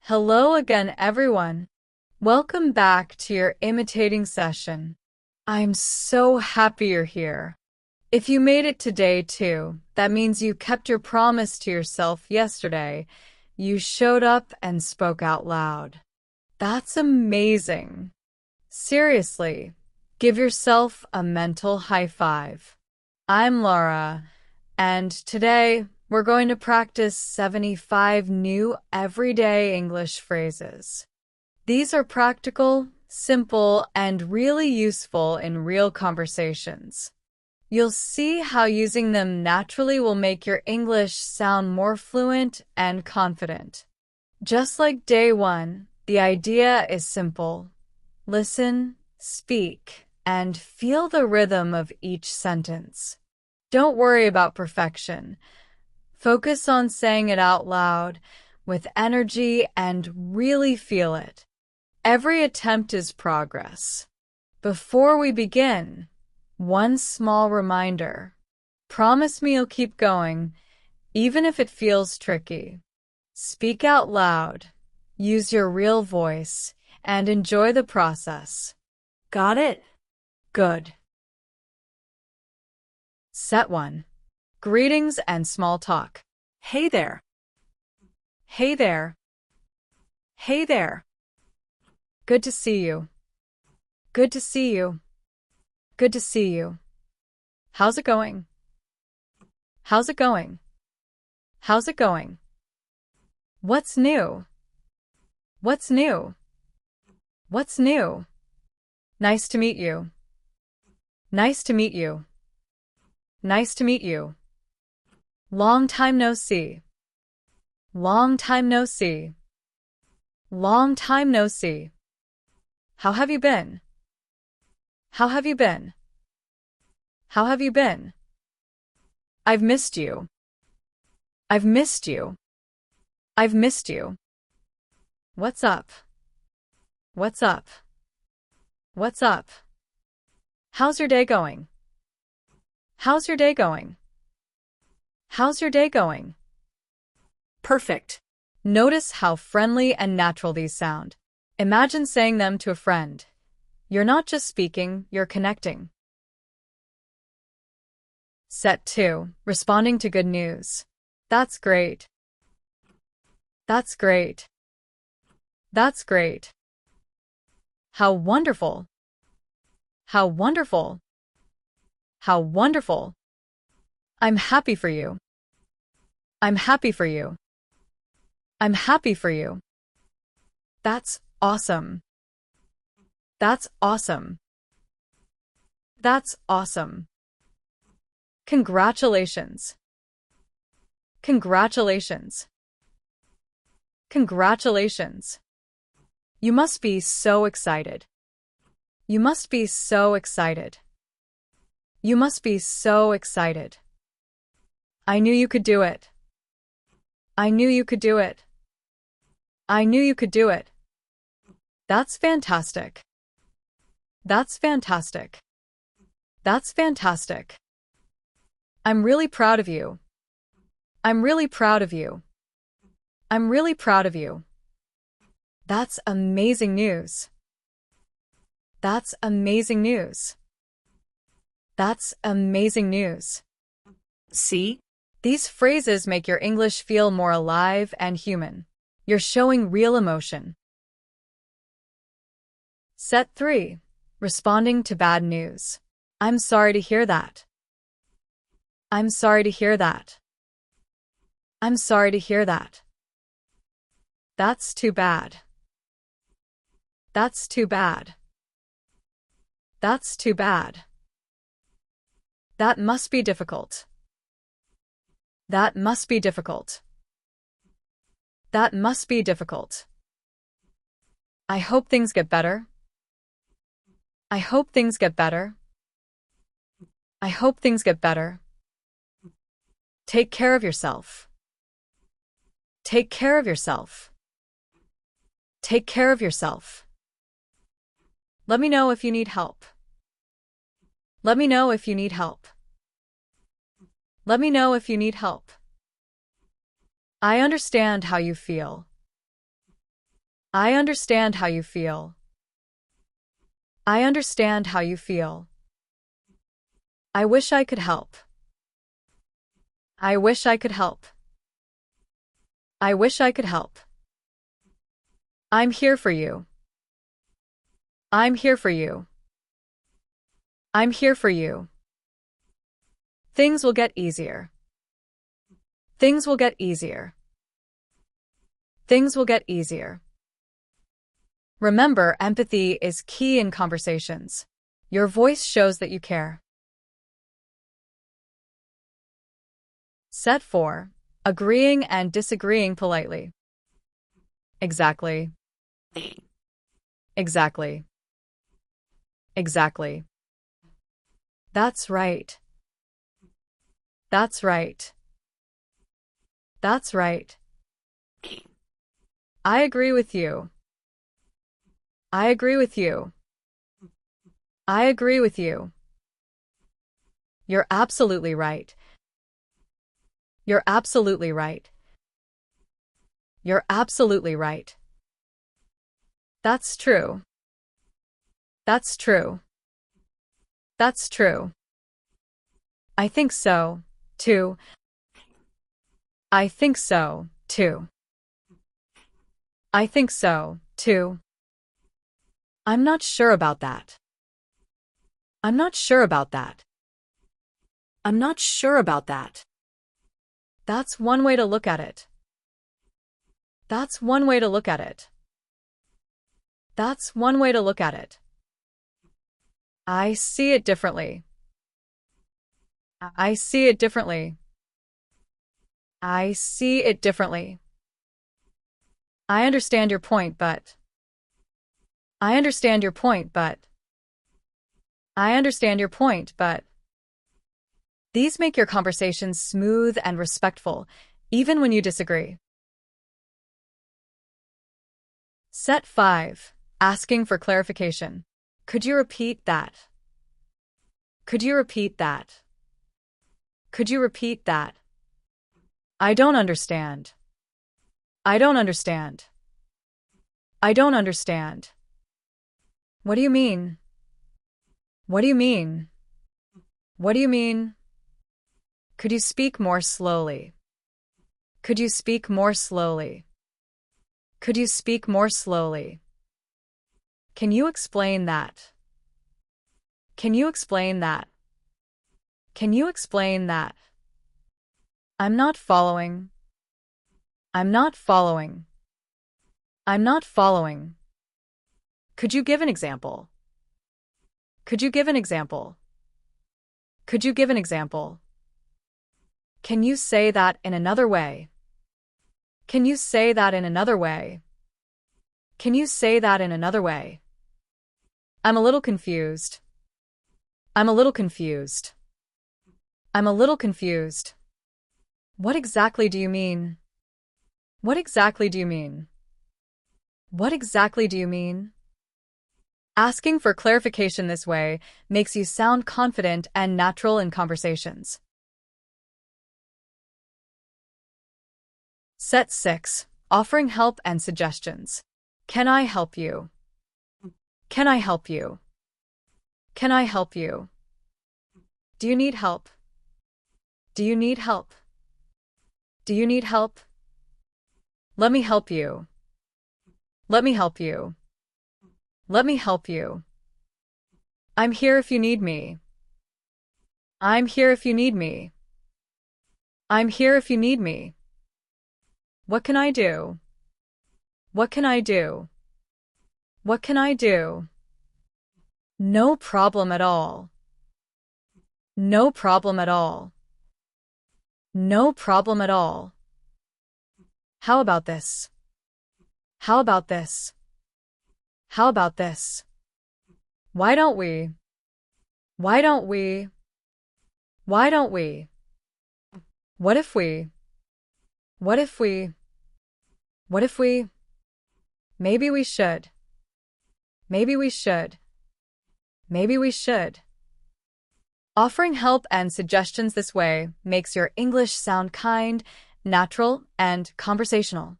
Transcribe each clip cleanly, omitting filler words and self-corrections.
Hello again, everyone. Welcome back to your imitating session. I'm so happy you're here. If you made it today too, that means you kept your promise to yourself yesterday. You showed up and spoke out loud. That's amazing. Seriously, give yourself a mental high five. I'm Laura, and today we're going to practice 75 new everyday English phrases. These are practical, simple, and really useful in real conversations. You'll see how using them naturally will make your English sound more fluent and confident. Just like day one, the idea is simple. Listen, speak, and feel the rhythm of each sentence. Don't worry about perfection. Focus on saying it out loud, with energy, and really feel it. Every attempt is progress. Before we begin, one small reminder. Promise me you'll keep going, even if it feels tricky. Speak out loud, use your real voice, and enjoy the process. Got it? Good. Set 1. Greetings and small talk. Hey there. Hey there. Hey there. Good to see you. Good to see you. Good to see you. How's it going? How's it going? How's it going? What's new? What's new? What's new? Nice to meet you. Nice to meet you. Nice to meet you. Long time no see. Long time no see. Long time no see. How have you been? How have you been? How have you been? I've missed you. I've missed you. I've missed you. What's up? What's up? What's up? How's your day going? How's your day going? How's your day going? Perfect. Notice how friendly and natural these sound. Imagine saying them to a friend. You're not just speaking, you're connecting. Set 2. Responding to good news. That's great. That's great. That's great. How wonderful. How wonderful. How wonderful. I'm happy for you. I'm happy for you. I'm happy for you. That's awesome. That's awesome. That's awesome. Congratulations. Congratulations. Congratulations. You must be so excited. You must be so excited. You must be so excited. I knew you could do it. I knew you could do it. I knew you could do it. That's fantastic. That's fantastic. That's fantastic. I'm really proud of you. I'm really proud of you. I'm really proud of you. That's amazing news. That's amazing news. That's amazing news. See? These phrases make your English feel more alive and human. You're showing real emotion. Set 3. Responding to bad news. I'm sorry to hear that. I'm sorry to hear that. I'm sorry to hear that. That's too bad. That's too bad. That's too bad. That must be difficult. That must be difficult. That must be difficult. I hope things get better. I hope things get better. I hope things get better. Take care of yourself. Take care of yourself. Take care of yourself. Let me know if you need help. Let me know if you need help. Let me know if you need help. I understand how you feel. I understand how you feel. I understand how you feel. I wish I could help. I wish I could help. I wish I could help. I'm here for you. I'm here for you. I'm here for you. Things will get easier. Things will get easier. Things will get easier. Remember, empathy is key in conversations. Your voice shows that you care. Set 4. Agreeing and disagreeing politely. Exactly. Exactly. Exactly. That's right. That's right. That's right. I agree with you. I agree with you. I agree with you. You're absolutely right. You're absolutely right. You're absolutely right. That's true. That's true. That's true. I think so, too. I think so, too. I think so, too. I'm not sure about that. I'm not sure about that. I'm not sure about that. That's one way to look at it. That's one way to look at it. That's one way to look at it. I see it differently. I see it differently. I see it differently. I understand your point, but. I understand your point, but. I understand your point, but. These make your conversations smooth and respectful, even when you disagree. Set 5. Asking for clarification. Could you repeat that? Could you repeat that? Could you repeat that? I don't understand. I don't understand. I don't understand. What do you mean? What do you mean? What do you mean? Could you speak more slowly? Could you speak more slowly? Could you speak more slowly? Can you explain that? Can you explain that? Can you explain that? I'm not following. I'm not following. I'm not following. Could you give an example? Could you give an example? Could you give an example? Can you say that in another way? Can you say that in another way? Can you say that in another way? I'm a little confused. I'm a little confused. I'm a little confused. What exactly do you mean? What exactly do you mean? What exactly do you mean? Asking for clarification this way makes you sound confident and natural in conversations. Set 6. Offering help and suggestions. Can I help you? Can I help you? Can I help you? Do you need help? Do you need help? Do you need help? Let me help you. Let me help you. Let me help you. I'm here if you need me. I'm here if you need me. I'm here if you need me. What can I do? What can I do? What can I do? No problem at all. No problem at all. No problem at all. How about this? How about this? How about this? Why don't we? Why don't we? Why don't we? What if we? What if we? What if we? Maybe we should. Maybe we should. Maybe we should. Offering help and suggestions this way makes your English sound kind, natural, and conversational.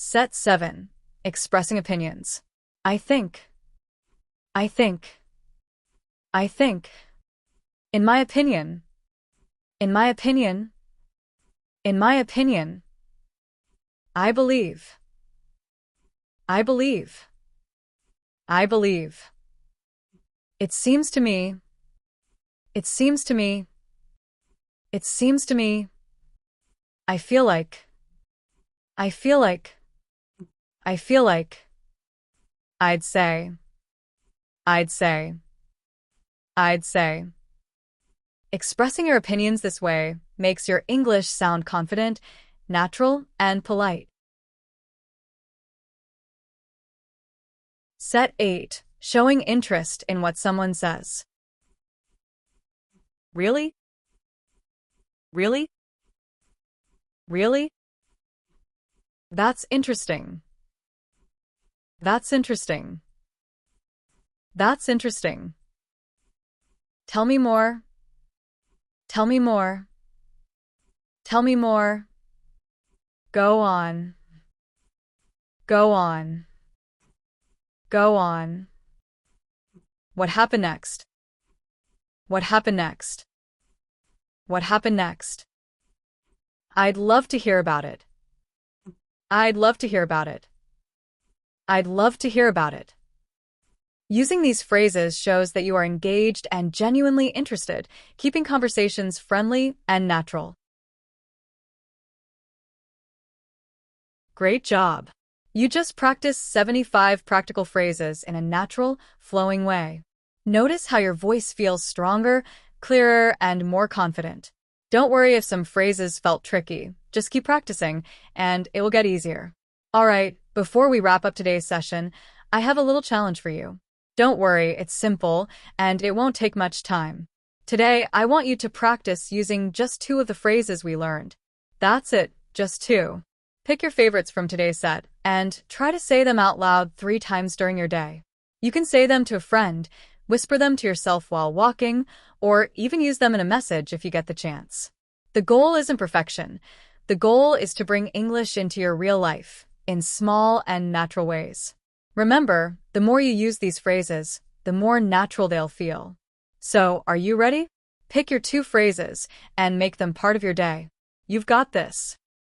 Set 7. Expressing opinions. I think. I think. I think. In my opinion. In my opinion. In my opinion. I believe. I believe. I believe. It seems to me. It seems to me. It seems to me. I feel like. I feel like. I feel like. I'd say. I'd say. I'd say. Expressing your opinions this way makes your English sound confident, natural, and polite. Set 8. Showing interest in what someone says. Really? Really? Really? That's interesting. That's interesting. That's interesting. Tell me more. Tell me more. Tell me more. Go on. Go on. Go on. What happened next? What happened next? What happened next? I'd love to hear about it. I'd love to hear about it. I'd love to hear about it. Using these phrases shows that you are engaged and genuinely interested, keeping conversations friendly and natural. Great job! You just practiced 75 practical phrases in a natural, flowing way. Notice how your voice feels stronger, clearer, and more confident. Don't worry if some phrases felt tricky. Just keep practicing, and it will get easier. Alright, before we wrap up today's session, I have a little challenge for you. Don't worry, it's simple, and it won't take much time. Today, I want you to practice using just 2 of the phrases we learned. That's it, just 2. Pick your favorites from today's set, and try to say them out loud 3 times during your day. You can say them to a friend, whisper them to yourself while walking, or even use them in a message if you get the chance. The goal isn't perfection. The goal is to bring English into your real life, in small and natural ways. Remember, the more you use these phrases, the more natural they'll feel. So, are you ready? Pick your 2 phrases and make them part of your day. You've got this.